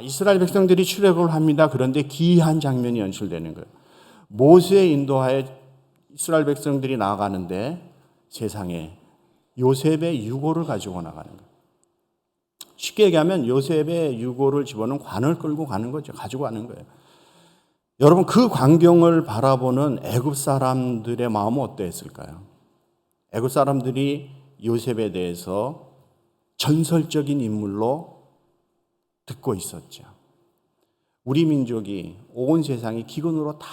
이스라엘 백성들이 출애굽을 합니다. 그런데 기이한 장면이 연출되는 거예요. 모세의 인도하에 이스라엘 백성들이 나아가는데 세상에 요셉의 유고를 가지고 나가는 거예요. 쉽게 얘기하면 요셉의 유고를 집어넣은 관을 끌고 가는 거죠. 가지고 가는 거예요. 여러분, 그 광경을 바라보는 애굽 사람들의 마음은 어떠했을까요? 애굽 사람들이 요셉에 대해서 전설적인 인물로 듣고 있었죠. 우리 민족이 온 세상이 기근으로 다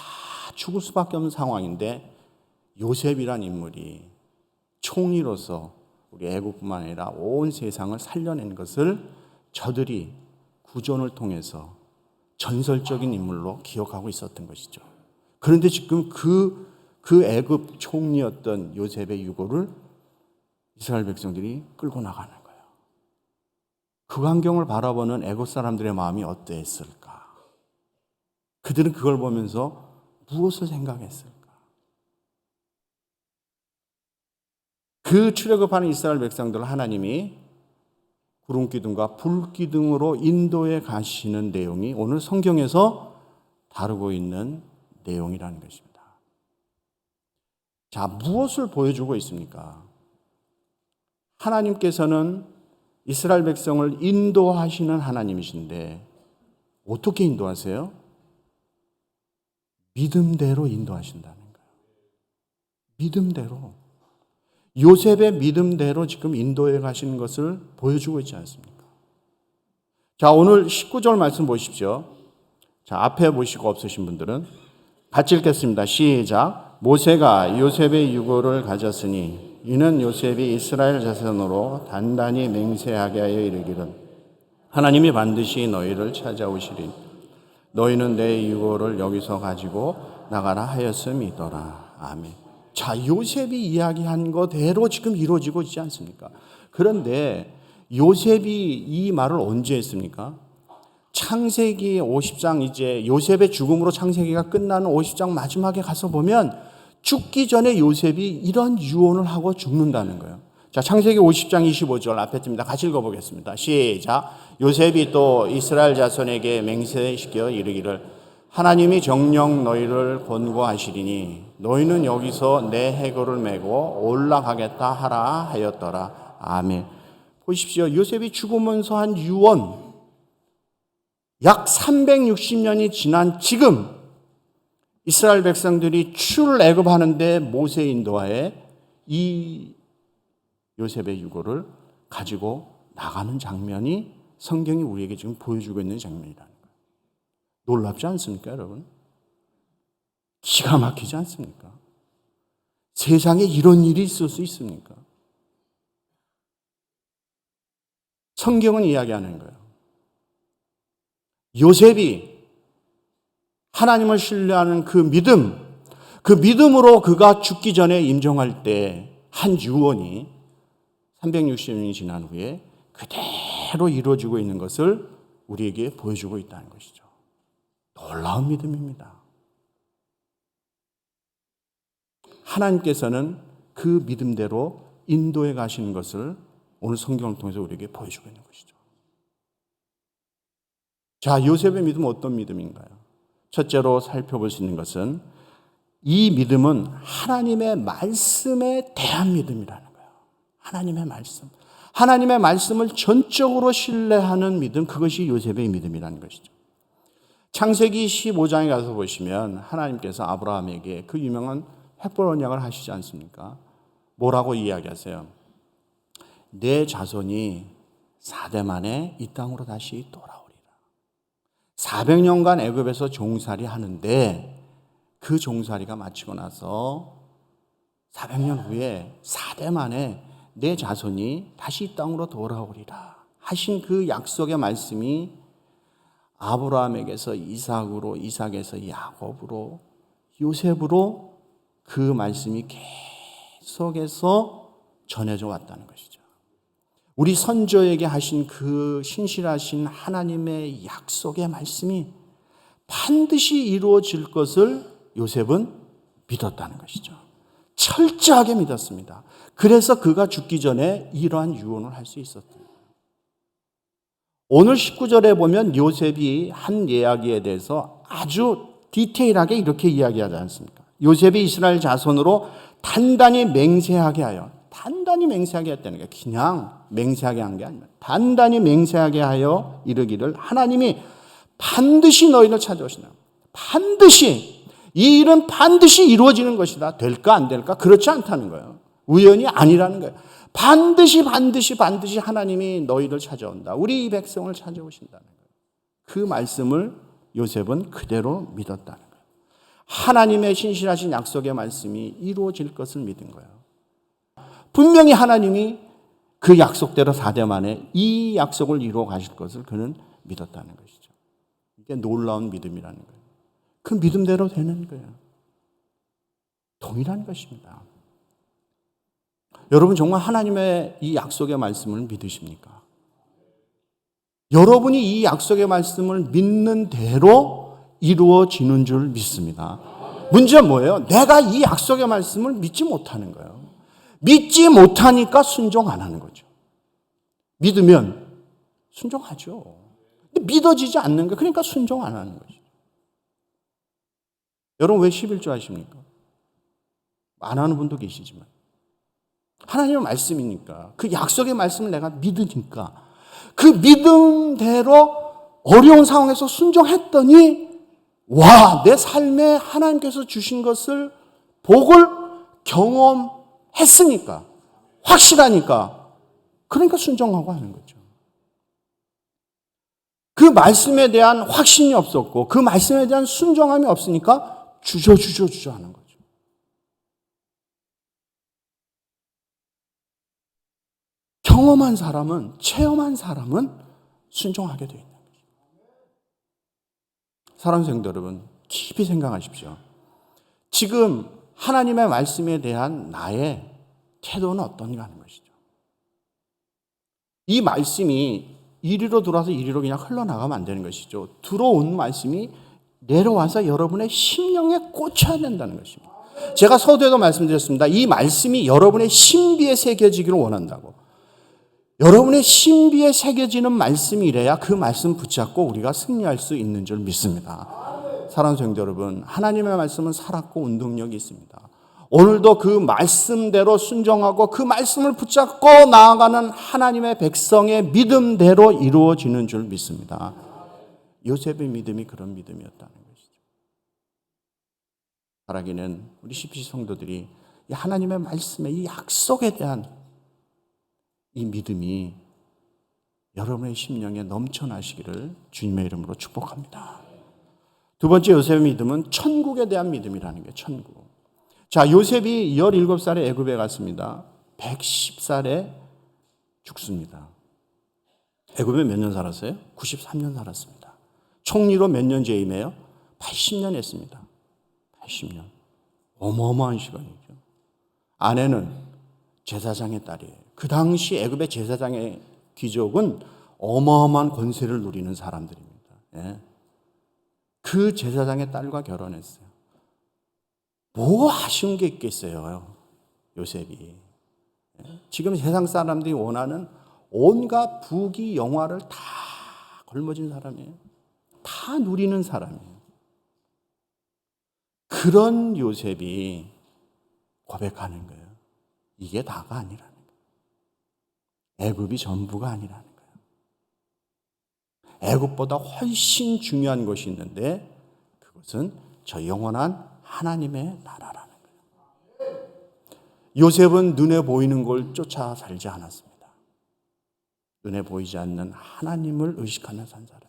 죽을 수밖에 없는 상황인데 요셉이란 인물이 총리로서 우리 애국뿐만 아니라 온 세상을 살려낸 것을 저들이 구전을 통해서 전설적인 인물로 기억하고 있었던 것이죠. 그런데 지금 그 애굽 총리였던 요셉의 유고를 이스라엘 백성들이 끌고 나가는 거예요. 그 광경을 바라보는 애굽 사람들의 마음이 어떠했을까? 그들은 그걸 보면서 무엇을 생각했을까? 그 출애굽하는 이스라엘 백성들을 하나님이 구름기둥과 불기둥으로 인도해 가시는 내용이 오늘 성경에서 다루고 있는 내용이라는 것입니다. 자, 무엇을 보여주고 있습니까? 하나님께서는 이스라엘 백성을 인도하시는 하나님이신데 어떻게 인도하세요? 믿음대로 인도하신다는 거예요. 믿음대로. 요셉의 믿음대로 지금 인도해 가시는 것을 보여주고 있지 않습니까? 자, 오늘 19절 말씀 보십시오. 자, 앞에 보시고 없으신 분들은 같이 읽겠습니다. 시작. 모세가 요셉의 유고를 가졌으니 이는 요셉이 이스라엘 자손으로 단단히 맹세하게 하여 이르기를 하나님이 반드시 너희를 찾아오시리. 너희는 내 유고를 여기서 가지고 나가라 하였음이더라. 아멘. 자, 요셉이 이야기한 거대로 지금 이루어지고 있지 않습니까? 그런데 요셉이 이 말을 언제 했습니까? 창세기 50장 이제 요셉의 죽음으로 창세기가 끝나는 50장 마지막에 가서 보면 죽기 전에 요셉이 이런 유언을 하고 죽는다는 거예요. 자, 창세기 50장 25절 앞에 듭니다. 같이 읽어보겠습니다. 시작. 요셉이 또 이스라엘 자손에게 맹세시켜 이르기를 하나님이 정녕 너희를 권고하시리니 너희는 여기서 내 해골을 메고 올라가겠다 하라 하였더라. 아멘. 보십시오. 요셉이 죽으면서 한 유언, 약 360년이 지난 지금 이스라엘 백성들이 출애굽하는데 모세 인도하에 이 요셉의 유고를 가지고 나가는 장면이 성경이 우리에게 지금 보여주고 있는 장면이라는 거예요. 놀랍지 않습니까, 여러분? 기가 막히지 않습니까? 세상에 이런 일이 있을 수 있습니까? 성경은 이야기하는 거예요. 요셉이 하나님을 신뢰하는 그 믿음으로 그가 죽기 전에 임종할 때 한 유언이 360년이 지난 후에 그대로 이루어지고 있는 것을 우리에게 보여주고 있다는 것이죠. 놀라운 믿음입니다. 하나님께서는 그 믿음대로 인도해 가시는 것을 오늘 성경을 통해서 우리에게 보여주고 있는 것이죠. 자, 요셉의 믿음은 어떤 믿음인가요? 첫째로 살펴볼 수 있는 것은 이 믿음은 하나님의 말씀에 대한 믿음이라는 거예요. 하나님의 말씀. 하나님의 말씀을 전적으로 신뢰하는 믿음, 그것이 요셉의 믿음이라는 것이죠. 창세기 15장에 가서 보시면 하나님께서 아브라함에게 그 유명한 획벌 언약을 하시지 않습니까? 뭐라고 이야기하세요? 내 자손이 4대 만에 이 땅으로 다시 돌아오리라. 400년간 애굽에서 종살이 하는데 그 종살이가 마치고 나서 400년 후에 4대 만에 내 자손이 다시 이 땅으로 돌아오리라 하신 그 약속의 말씀이 아브라함에게서 이삭으로, 이삭에서 야곱으로, 요셉으로 그 말씀이 계속해서 전해져 왔다는 것이죠. 우리 선조에게 하신 그 신실하신 하나님의 약속의 말씀이 반드시 이루어질 것을 요셉은 믿었다는 것이죠. 철저하게 믿었습니다. 그래서 그가 죽기 전에 이러한 유언을 할 수 있었던 거예요. 오늘 19절에 보면 요셉이 한 이야기에 대해서 아주 디테일하게 이렇게 이야기하지 않습니까? 요셉이 이스라엘 자손으로 단단히 맹세하게 했다는 거예요. 그냥 맹세하게 한 게 아니라 단단히 맹세하게 하여 이르기를 하나님이 반드시 너희를 찾아오시나. 반드시. 이 일은 반드시 이루어지는 것이다. 될까 안 될까? 그렇지 않다는 거예요. 우연이 아니라는 거예요. 반드시 하나님이 너희를 찾아온다. 우리 이 백성을 찾아오신다는 거예요. 그 말씀을 요셉은 그대로 믿었다는 거예요. 하나님의 신실하신 약속의 말씀이 이루어질 것을 믿은 거예요. 분명히 하나님이 그 약속대로 4대 만에 이 약속을 이루어 가실 것을 그는 믿었다는 것이죠. 이게 놀라운 믿음이라는 거예요. 그 믿음대로 되는 거예요. 동일한 것입니다. 여러분 정말 하나님의 이 약속의 말씀을 믿으십니까? 여러분이 이 약속의 말씀을 믿는 대로 이루어지는 줄 믿습니다. 문제는 뭐예요? 내가 이 약속의 말씀을 믿지 못하는 거예요. 믿지 못하니까 순종 안 하는 거죠. 믿으면 순종하죠. 근데 믿어지지 않는 거 그러니까 순종 안 하는 거죠. 여러분 왜 11조 하십니까? 안 하는 분도 계시지만 하나님의 말씀이니까 그 약속의 말씀을 내가 믿으니까 그 믿음대로 어려운 상황에서 순종했더니 와, 내 삶에 하나님께서 주신 것을 복을 경험했으니까 확실하니까 그러니까 순종하고 하는 거죠. 그 말씀에 대한 확신이 없었고 그 말씀에 대한 순종함이 없으니까 주저 하는 거죠. 경험한 사람은, 체험한 사람은 순종하게 되어 있는 거죠. 사랑하는 성도 여러분, 깊이 생각하십시오. 지금 하나님의 말씀에 대한 나의 태도는 어떤가 하는 것이죠. 이 말씀이 이리로 들어와서 이리로 그냥 흘러나가면 안 되는 것이죠. 들어온 말씀이 내려와서 여러분의 심령에 꽂혀야 된다는 것입니다. 제가 서두에도 말씀드렸습니다. 이 말씀이 여러분의 신비에 새겨지기를 원한다고. 여러분의 신비에 새겨지는 말씀이래야 그 말씀 붙잡고 우리가 승리할 수 있는 줄 믿습니다. 사랑하는 성도 여러분, 하나님의 말씀은 살았고 운동력이 있습니다. 오늘도 그 말씀대로 순종하고 그 말씀을 붙잡고 나아가는 하나님의 백성의 믿음대로 이루어지는 줄 믿습니다. 요셉의 믿음이 그런 믿음이었다는 것이죠. 바라기는 우리 CPC 성도들이 이 하나님의 말씀의 이 약속에 대한 이 믿음이 여러분의 심령에 넘쳐나시기를 주님의 이름으로 축복합니다. 두 번째 요셉의 믿음은 천국에 대한 믿음이라는 게 천국. 자, 요셉이 17살에 애굽에 갔습니다. 110살에 죽습니다. 애굽에 몇 년 살았어요? 93년 살았습니다. 총리로 몇 년 재임해요? 80년 했습니다. 80년. 어마어마한 시간이죠. 아내는 제사장의 딸이에요. 그 당시 애굽의 제사장의 귀족은 어마어마한 권세를 누리는 사람들입니다. 예. 그 제사장의 딸과 결혼했어요. 뭐 아쉬운 게 있겠어요, 요셉이. 예. 지금 세상 사람들이 원하는 온갖 부귀 영화를 다 걸머진 사람이에요. 다 누리는 사람이에요. 그런 요셉이 고백하는 거예요. 이게 다가 아니라는 거예요. 애굽이 전부가 아니라는 거예요. 애굽보다 훨씬 중요한 것이 있는데 그것은 저 영원한 하나님의 나라라는 거예요. 요셉은 눈에 보이는 걸 쫓아 살지 않았습니다. 눈에 보이지 않는 하나님을 의식하며 산 사람.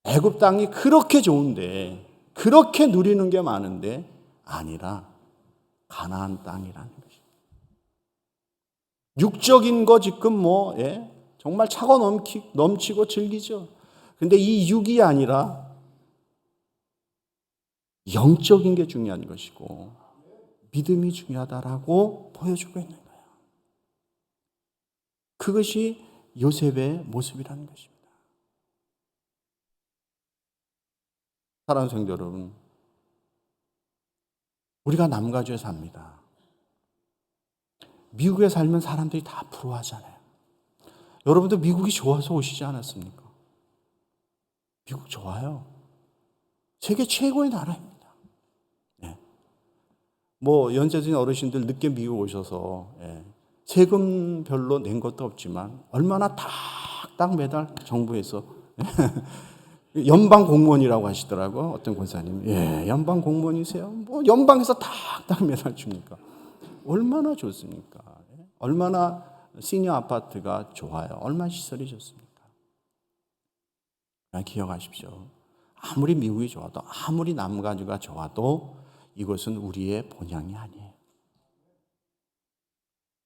애굽 땅이 그렇게 좋은데 그렇게 누리는 게 많은데 아니라 가나안 땅이라는 것입니다. 육적인 거 지금 정말 차고 넘치고 즐기죠. 근데 이 육이 아니라 영적인 게 중요한 것이고 믿음이 중요하다라고 보여주고 있는 거예요. 그것이 요셉의 모습이라는 것입니다. 사랑하는 성도 여러분, 우리가 남가주에 삽니다. 미국에 살면 사람들이 다 부러워하잖아요. 여러분도 미국이 좋아서 오시지 않았습니까? 미국 좋아요. 세계 최고의 나라입니다. 네. 뭐 연세드신 어르신들 늦게 미국 오셔서 세금 별로 낸 것도 없지만 얼마나 탁탁 매달 정부에서 연방 공무원이라고 하시더라고 어떤 권사님. 연방 공무원이세요? 뭐 연방에서 탁탁 매달 줍니까? 얼마나 좋습니까? 얼마나 시니어 아파트가 좋아요. 얼마나 시설이 좋습니까? 기억하십시오. 아무리 미국이 좋아도 아무리 남가주가 좋아도 이것은 우리의 본향이 아니에요.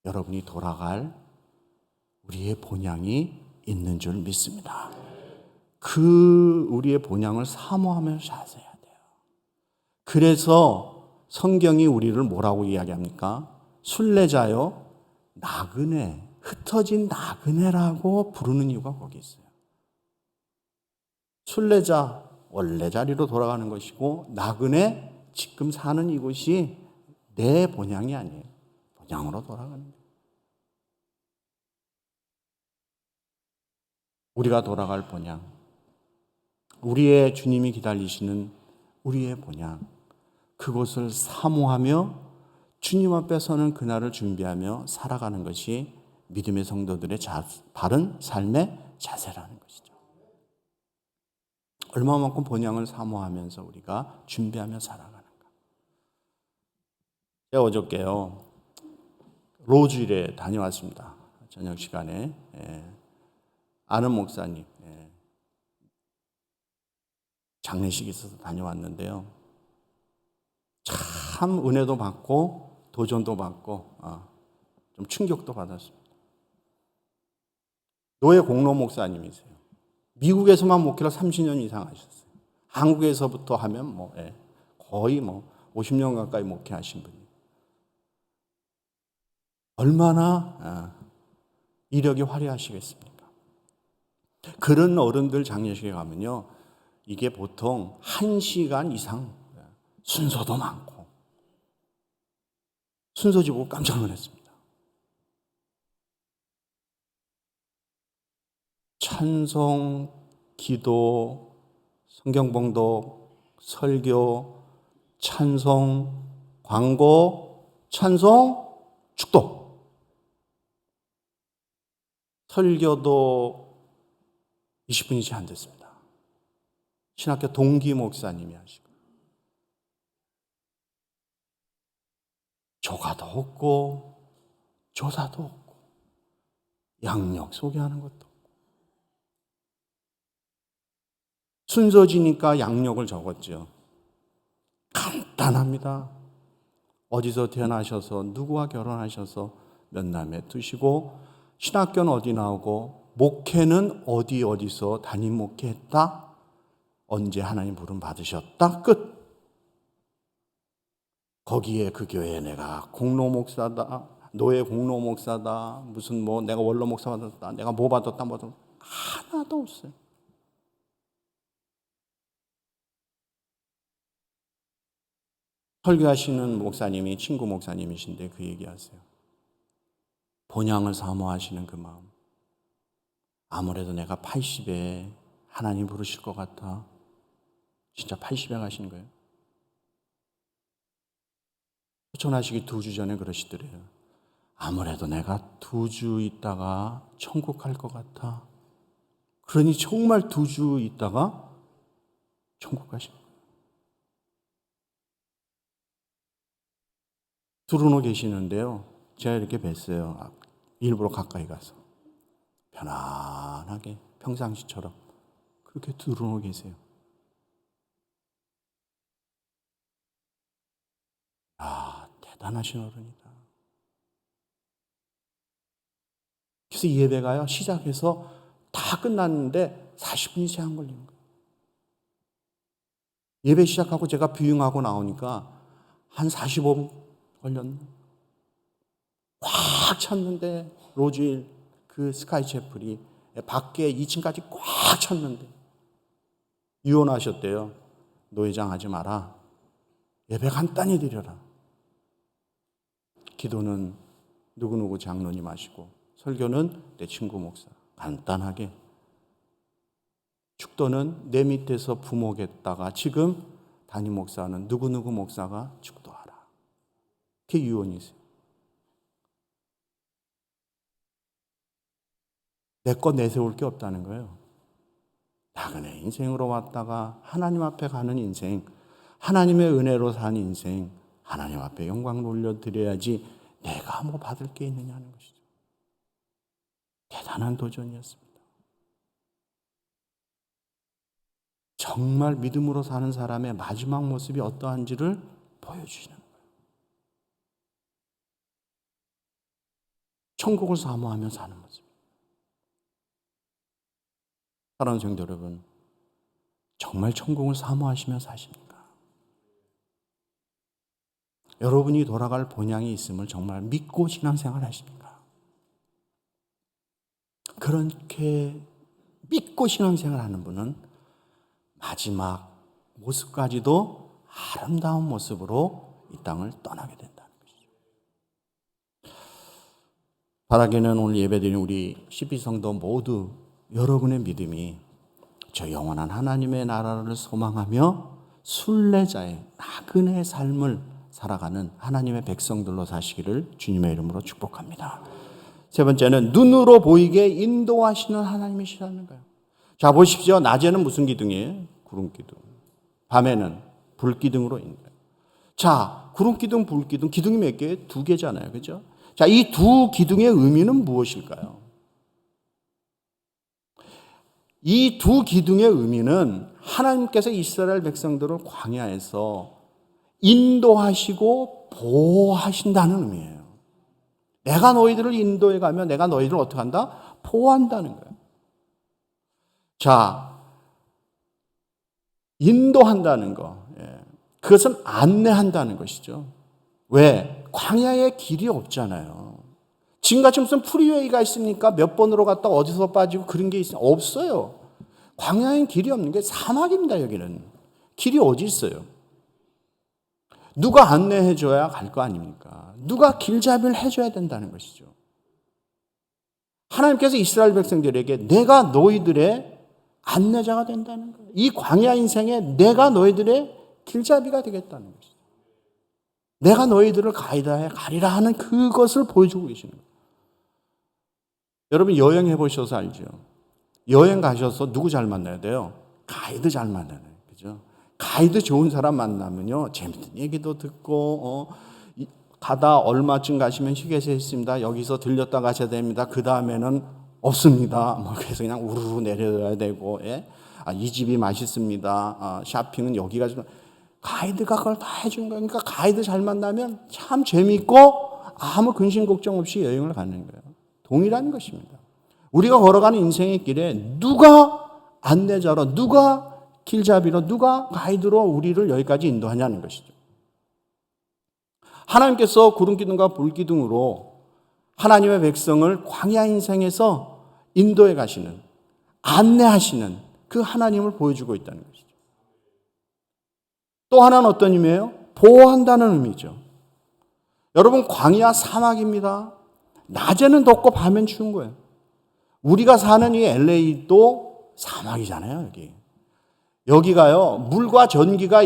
여러분이 돌아갈 우리의 본향이 있는 줄 믿습니다. 그 우리의 본향을 사모하면서 사세요. 그래서 성경이 우리를 뭐라고 이야기합니까? 순례자요, 나그네, 흩어진 나그네라고 부르는 이유가 거기 있어요. 순례자, 원래 자리로 돌아가는 것이고, 나그네, 지금 사는 이곳이 내 본향이 아니에요. 본향으로 돌아가는 거예요. 우리가 돌아갈 본향, 우리의 주님이 기다리시는 우리의 본향, 그것을 사모하며 주님 앞에 서는 그날을 준비하며 살아가는 것이 믿음의 성도들의 바른 삶의 자세라는 것이죠. 얼마만큼 본향을 사모하면서 우리가 준비하며 살아가는가. 제가 어저께요 로즈힐에 다녀왔습니다. 저녁 시간에 아는 목사님 장례식이 있어서 다녀왔는데요. 참 은혜도 받고 도전도 받고 좀 충격도 받았습니다. 노예 공로 목사님이세요. 미국에서만 목회를 30년 이상 하셨어요. 한국에서부터 하면 거의 50년 가까이 목회하신 분이에요. 얼마나 이력이 화려하시겠습니까? 그런 어른들 장례식에 가면요, 이게 보통 1시간 이상 순서도 많고 순서지 보고 깜짝 놀랐습니다. 찬송, 기도, 성경봉독, 설교, 찬송, 광고, 찬송, 축도. 설교도 20분이 채 안 됐습니다. 신학교 동기 목사님이 하시고 조가도 없고 조사도 없고 양력 소개하는 것도 없고 순서지니까 양력을 적었죠. 간단합니다. 어디서 태어나셔서 누구와 결혼하셔서 몇 남매 두시고 신학교는 어디 나오고 목회는 어디서 담임 목회했다. 언제 하나님 부름 받으셨다. 끝. 거기에 그 교회에 내가 공로 목사다. 노예 공로 목사다. 무슨 내가 원로 목사 받았다. 내가 뭐 받았다. 하나도 없어요. 설교하시는 목사님이 친구 목사님이신데 그 얘기하세요. 본향을 사모하시는 그 마음. 아무래도 내가 80에 하나님 부르실 것 같아. 진짜 80에 가신 거예요. 초청하시기 2주 전에 그러시더래요. 아무래도 내가 2주 있다가 천국 갈 것 같아. 그러니 정말 2주 있다가 천국 가신 거예요. 두루노 계시는데요. 제가 이렇게 뵀어요. 일부러 가까이 가서. 편안하게 평상시처럼 그렇게 두루노 계세요. 대단하신 어른이다. 그래서 이 예배가요, 시작해서 다 끝났는데 40분이 채 안 걸리는 거예요. 예배 시작하고 제가 비유하고 나오니까 한 45분 걸렸네. 꽉 찼는데, 로즈힐 그 스카이채플이 밖에 2층까지 꽉 찼는데, 유언하셨대요. 노회장 하지 마라. 예배 간단히 드려라. 기도는 누구누구 장로님 하시고 설교는 내 친구 목사. 간단하게 축도는 내 밑에서 부목했다가 지금 담임 목사는 누구누구 목사가 축도하라. 그게 유언이세요. 내 것 내세울 게 없다는 거예요. 나그네 인생으로 왔다가 하나님 앞에 가는 인생, 하나님의 은혜로 산 인생, 하나님 앞에 영광 올려드려야지 내가 뭐 받을 게 있느냐는 것이죠. 대단한 도전이었습니다. 정말 믿음으로 사는 사람의 마지막 모습이 어떠한지를 보여주시는 거예요. 천국을 사모하며 사는 모습. 사랑하는 성도 여러분, 정말 천국을 사모하시며 사십니까? 여러분이 돌아갈 본향이 있음을 정말 믿고 신앙생활 하십니까? 그렇게 믿고 신앙생활 하는 분은 마지막 모습까지도 아름다운 모습으로 이 땅을 떠나게 된다는 것이죠. 바라기는 오늘 예배드린 우리 12성도 모두 여러분의 믿음이 저 영원한 하나님의 나라를 소망하며 순례자의 나그네의 삶을 살아가는 하나님의 백성들로 사시기를 주님의 이름으로 축복합니다. 세 번째는 눈으로 보이게 인도하시는 하나님이시라는 거예요. 자, 보십시오. 낮에는 무슨 기둥이에요? 구름 기둥. 밤에는 불 기둥으로 인도해요. 자, 구름 기둥, 불 기둥, 기둥이 몇 개예요? 2개잖아요. 그죠? 자, 이 두 기둥의 의미는 무엇일까요? 이 두 기둥의 의미는 하나님께서 이스라엘 백성들을 광야에서 인도하시고 보호하신다는 의미예요. 내가 너희들을 인도해 가면 내가 너희들을 어떻게 한다? 보호한다는 거예요. 자, 인도한다는 거. 그것은 안내한다는 것이죠. 왜? 광야에 길이 없잖아요. 지금같이 무슨 프리웨이가 있습니까? 몇 번으로 갔다 어디서 빠지고 그런 게 있어요? 없어요. 광야엔 길이 없는 게 사막입니다. 여기는. 길이 어디 있어요? 누가 안내해 줘야 갈 거 아닙니까? 누가 길잡이를 해줘야 된다는 것이죠. 하나님께서 이스라엘 백성들에게 내가 너희들의 안내자가 된다는 거예요. 이 광야 인생에 내가 너희들의 길잡이가 되겠다는 것이죠. 내가 너희들을 가이드하여 가리라 하는 그것을 보여주고 계시는 거예요. 여러분 여행해 보셔서 알죠? 여행 가셔서 누구 잘 만나야 돼요? 가이드 잘 만나야 돼요. 그죠? 가이드 좋은 사람 만나면요. 재밌는 얘기도 듣고, 가다 얼마쯤 가시면 휴게소 있습니다. 여기서 들렸다 가셔야 됩니다. 그 다음에는 없습니다. 뭐 그래서 그냥 우르르 내려야 되고, 예? 이 집이 맛있습니다. 쇼핑은 여기가 좀. 가이드가 그걸 다 해주는 거예요. 그러니까 가이드 잘 만나면 참 재밌고 아무 근심 걱정 없이 여행을 가는 거예요. 동일한 것입니다. 우리가 걸어가는 인생의 길에 누가 안내자로, 누가 길잡이로, 누가 가이드로 우리를 여기까지 인도하냐는 것이죠. 하나님께서 구름기둥과 불기둥으로 하나님의 백성을 광야 인생에서 인도해 가시는, 안내하시는 그 하나님을 보여주고 있다는 것이죠. 또 하나는 어떤 의미예요? 보호한다는 의미죠. 여러분, 광야 사막입니다. 낮에는 덥고 밤엔 추운 거예요. 우리가 사는 이 LA도 사막이잖아요, 여기. 여기가요, 물과 전기가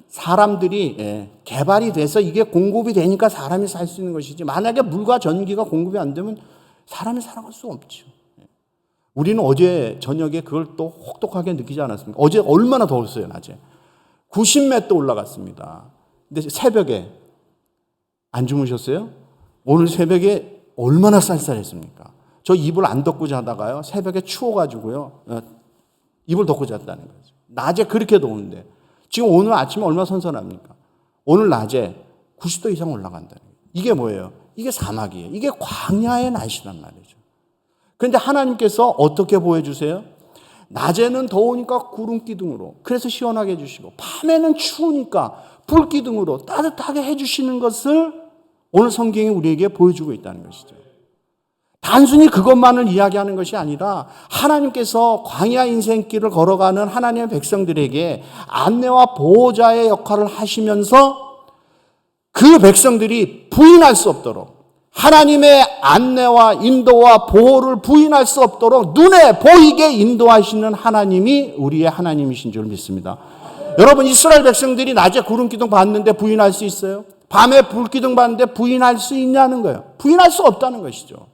사람들이 개발이 돼서 이게 공급이 되니까 사람이 살 수 있는 것이지, 만약에 물과 전기가 공급이 안 되면 사람이 살아갈 수 없죠. 우리는 어제 저녁에 그걸 또 혹독하게 느끼지 않았습니까? 어제 얼마나 더웠어요, 낮에. 90몇 도 올라갔습니다. 근데 새벽에 안 주무셨어요? 오늘 새벽에 얼마나 쌀쌀했습니까? 저 이불 안 덮고 자다가요, 새벽에 추워가지고요, 이불 덮고 잤다는 거죠. 낮에 그렇게 더운데, 지금 오늘 아침에 얼마나 선선합니까? 오늘 낮에 90도 이상 올라간다는 거예요. 이게 뭐예요? 이게 사막이에요. 이게 광야의 날씨란 말이죠. 그런데 하나님께서 어떻게 보여주세요? 낮에는 더우니까 구름 기둥으로, 그래서 시원하게 해주시고, 밤에는 추우니까 불 기둥으로 따뜻하게 해주시는 것을 오늘 성경이 우리에게 보여주고 있다는 것이죠. 단순히 그것만을 이야기하는 것이 아니라 하나님께서 광야 인생길을 걸어가는 하나님의 백성들에게 안내와 보호자의 역할을 하시면서 그 백성들이 부인할 수 없도록, 하나님의 안내와 인도와 보호를 부인할 수 없도록 눈에 보이게 인도하시는 하나님이 우리의 하나님이신 줄 믿습니다. 여러분, 이스라엘 백성들이 낮에 구름기둥 봤는데 부인할 수 있어요? 밤에 불기둥 봤는데 부인할 수 있냐는 거예요. 부인할 수 없다는 것이죠.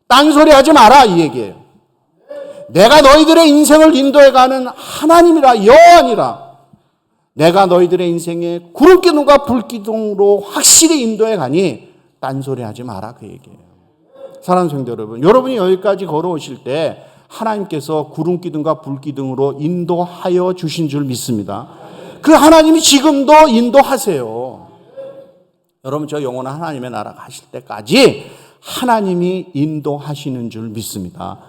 딴소리 하지 마라 이 얘기예요. 내가 너희들의 인생을 인도해가는 하나님이라, 여호와니라. 내가 너희들의 인생에 구름기둥과 불기둥으로 확실히 인도해가니 딴소리 하지 마라 그 얘기예요. 사랑하는 성도 여러분, 여러분이 여기까지 걸어오실 때 하나님께서 구름기둥과 불기둥으로 인도하여 주신 줄 믿습니다. 그 하나님이 지금도 인도하세요. 여러분, 저 영원한 하나님의 나라 가실 때까지 하나님이 인도하시는 줄 믿습니다.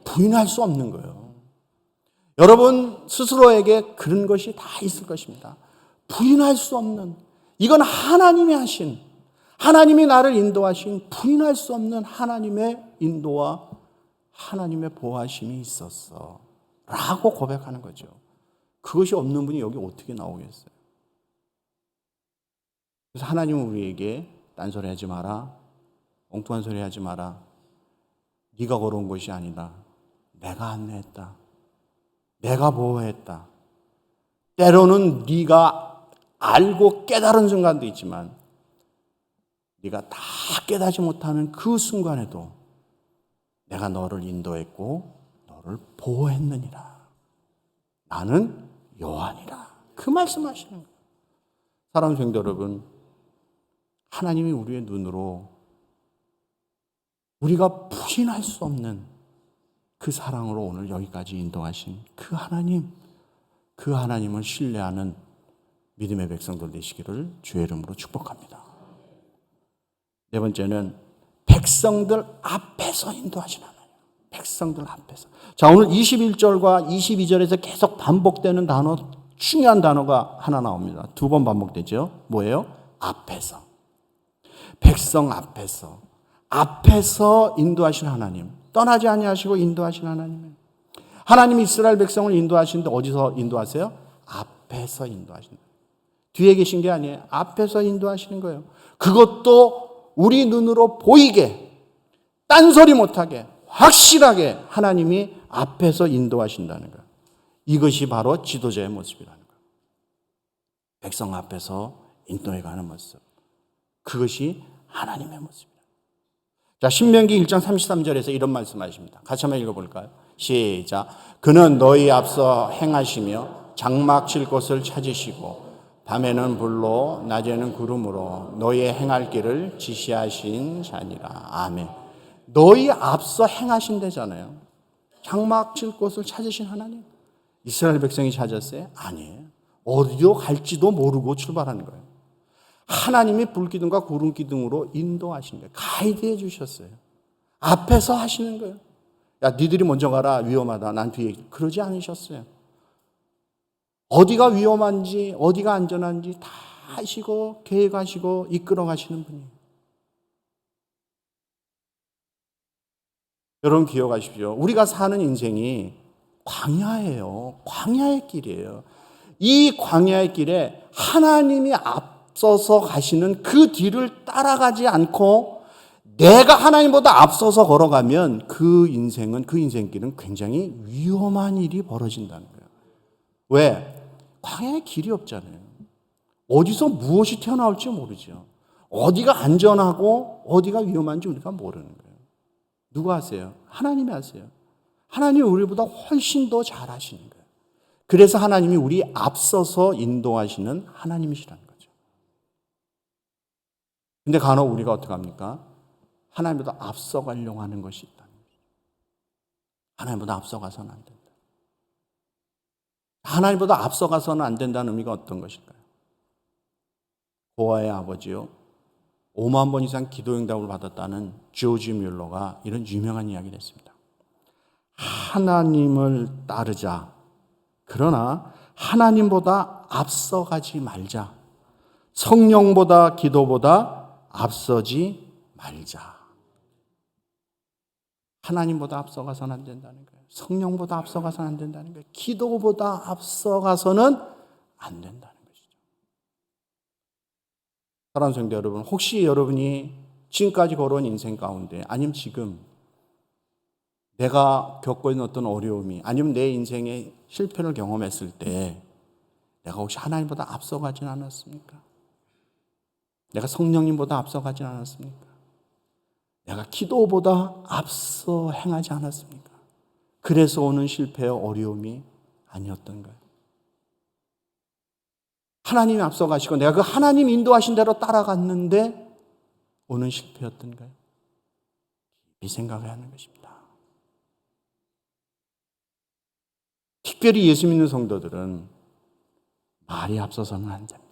부인할 수 없는 거예요. 여러분 스스로에게 그런 것이 다 있을 것입니다. 부인할 수 없는, 이건 하나님이 하신, 하나님이 나를 인도하신 부인할 수 없는 하나님의 인도와 하나님의 보호하심이 있었어 라고 고백하는 거죠. 그것이 없는 분이 여기 어떻게 나오겠어요? 그래서 하나님은 우리에게 딴소리 하지 마라, 엉뚱한 소리 하지 마라, 네가 걸어온 것이 아니다, 내가 안내했다, 내가 보호했다. 때로는 네가 알고 깨달은 순간도 있지만 네가 다 깨닫지 못하는 그 순간에도 내가 너를 인도했고 너를 보호했느니라. 나는 여호와니라. 그 말씀하시는 거예요. 사랑하는 성도 여러분, 하나님이 우리의 눈으로 우리가 부인할 수 없는 그 사랑으로 오늘 여기까지 인도하신 그 하나님, 그 하나님을 신뢰하는 믿음의 백성들 되시기를 주의 이름으로 축복합니다. 네 번째는 백성들 앞에서 인도하신 하나님. 백성들 앞에서. 자, 오늘 21절과 22절에서 계속 반복되는 단어, 중요한 단어가 하나 나옵니다. 두 번 반복되죠. 뭐예요? 앞에서. 백성 앞에서. 앞에서 인도하신 하나님. 떠나지 아니하시고 인도하신 하나님. 하나님이 이스라엘 백성을 인도하시는데 어디서 인도하세요? 앞에서 인도하신다. 뒤에 계신 게 아니에요. 앞에서 인도하시는 거예요. 그것도 우리 눈으로 보이게, 딴소리 못하게, 확실하게 하나님이 앞에서 인도하신다는 거예요. 이것이 바로 지도자의 모습이라는 거예요. 백성 앞에서 인도해가는 모습. 그것이 하나님의 모습이에요. 자, 신명기 1장 33절에서 이런 말씀하십니다. 같이 한번 읽어볼까요? 시작. 그는 너희 앞서 행하시며 장막 칠 곳을 찾으시고 밤에는 불로 낮에는 구름으로 너희의 행할 길을 지시하신 자니라. 아멘. 너희 앞서 행하신대잖아요. 장막 칠 곳을 찾으신 하나님. 이스라엘 백성이 찾았어요? 아니에요. 어디로 갈지도 모르고 출발하는 거예요. 하나님이 불기둥과 구름기둥으로 인도하신 거예요. 가이드해 주셨어요. 앞에서 하시는 거예요. 야, 니들이 먼저 가라. 위험하다. 난 뒤에. 그러지 않으셨어요. 어디가 위험한지, 어디가 안전한지 다 하시고 계획하시고 이끌어 가시는 분이에요. 여러분 기억하십시오. 우리가 사는 인생이 광야예요. 광야의 길이에요. 이 광야의 길에 하나님이 앞서서 가시는 그 뒤를 따라가지 않고 내가 하나님보다 앞서서 걸어가면 그 인생은, 그 인생길은 굉장히 위험한 일이 벌어진다는 거예요. 왜? 광야에 길이 없잖아요. 어디서 무엇이 튀어나올지 모르죠. 어디가 안전하고 어디가 위험한지 우리가 모르는 거예요. 누가 아세요? 하나님이 아세요. 하나님이 우리보다 훨씬 더 잘 아시는 거예요. 그래서 하나님이 우리 앞서서 인도하시는 하나님이시라는 거죠. 근데 간혹 우리가 어떻게 합니까? 하나님보다 앞서가려고 하는 것이 있다는 거죠. 하나님보다 앞서가서는 안 된다. 하나님보다 앞서가서는 안 된다는 의미가 어떤 것일까요? 고아의 아버지요, 5만 번 이상 기도 응답을 받았다는 조지 뮬러가 이런 유명한 이야기를 했습니다. 하나님을 따르자. 그러나 하나님보다 앞서가지 말자. 성령보다 기도보다 앞서지 말자. 하나님보다 앞서가서는 안 된다는 거예요. 성령보다 앞서가서는 안 된다는 거예요. 기도보다 앞서가서는 안 된다는 것이죠. 사랑하는 성도 여러분, 혹시 여러분이 지금까지 걸어온 인생 가운데, 아니면 지금 내가 겪고 있는 어떤 어려움이, 아니면 내 인생의 실패를 경험했을 때 내가 혹시 하나님보다 앞서가진 않았습니까? 내가 성령님보다 앞서가진 않았습니까? 내가 기도보다 앞서 행하지 않았습니까? 그래서 오는 실패와 어려움이 아니었던가요? 하나님이 앞서가시고 내가 그 하나님 인도하신 대로 따라갔는데 오는 실패였던가요? 이 생각을 하는 것입니다. 특별히 예수 믿는 성도들은 말이 앞서서는 안 됩니다.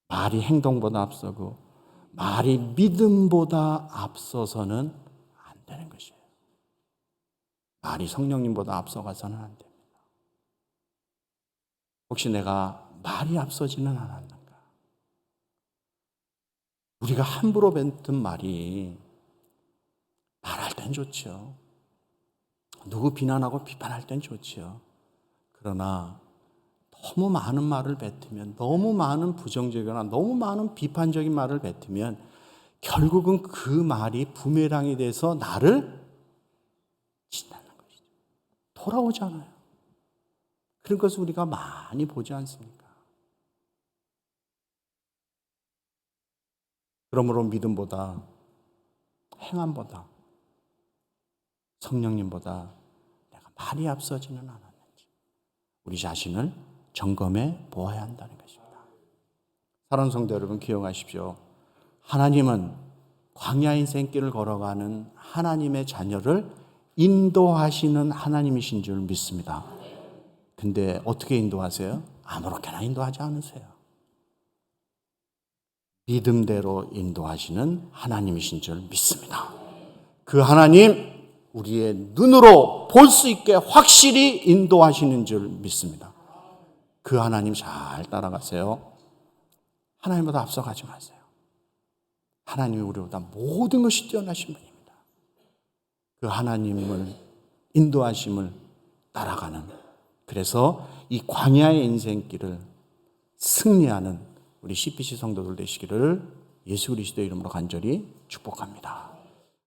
말이 행동보다 앞서고 말이 믿음보다 앞서서는 안 되는 것이에요. 말이 성령님보다 앞서가서는 안 됩니다. 혹시 내가 말이 앞서지는 않았는가? 우리가 함부로 뱉은 말이 말할 땐 좋죠. 누구 비난하고 비판할 땐 좋죠. 그러나 너무 많은 말을 뱉으면, 너무 많은 부정적이거나 너무 많은 비판적인 말을 뱉으면 결국은 그 말이 부메랑이 돼서 나를 친다는 것이죠. 돌아오잖아요. 그런 것을 우리가 많이 보지 않습니까? 그러므로 믿음보다, 행함보다, 성령님보다 내가 말이 앞서지는 않았는지 우리 자신을 점검해 보아야 한다는 것입니다. 사랑하는 성도 여러분, 기억하십시오. 하나님은 광야 인생길을 걸어가는 하나님의 자녀를 인도하시는 하나님이신 줄 믿습니다. 근데 어떻게 인도하세요? 아무렇게나 인도하지 않으세요. 믿음대로 인도하시는 하나님이신 줄 믿습니다. 그 하나님, 우리의 눈으로 볼 수 있게 확실히 인도하시는 줄 믿습니다. 그 하나님 잘 따라가세요. 하나님보다 앞서가지 마세요. 하나님이 우리보다 모든 것이 뛰어나신 분입니다. 그 하나님을 인도하심을 따라가는, 그래서 이 광야의 인생길을 승리하는 우리 CPC 성도들 되시기를 예수 그리스도의 이름으로 간절히 축복합니다.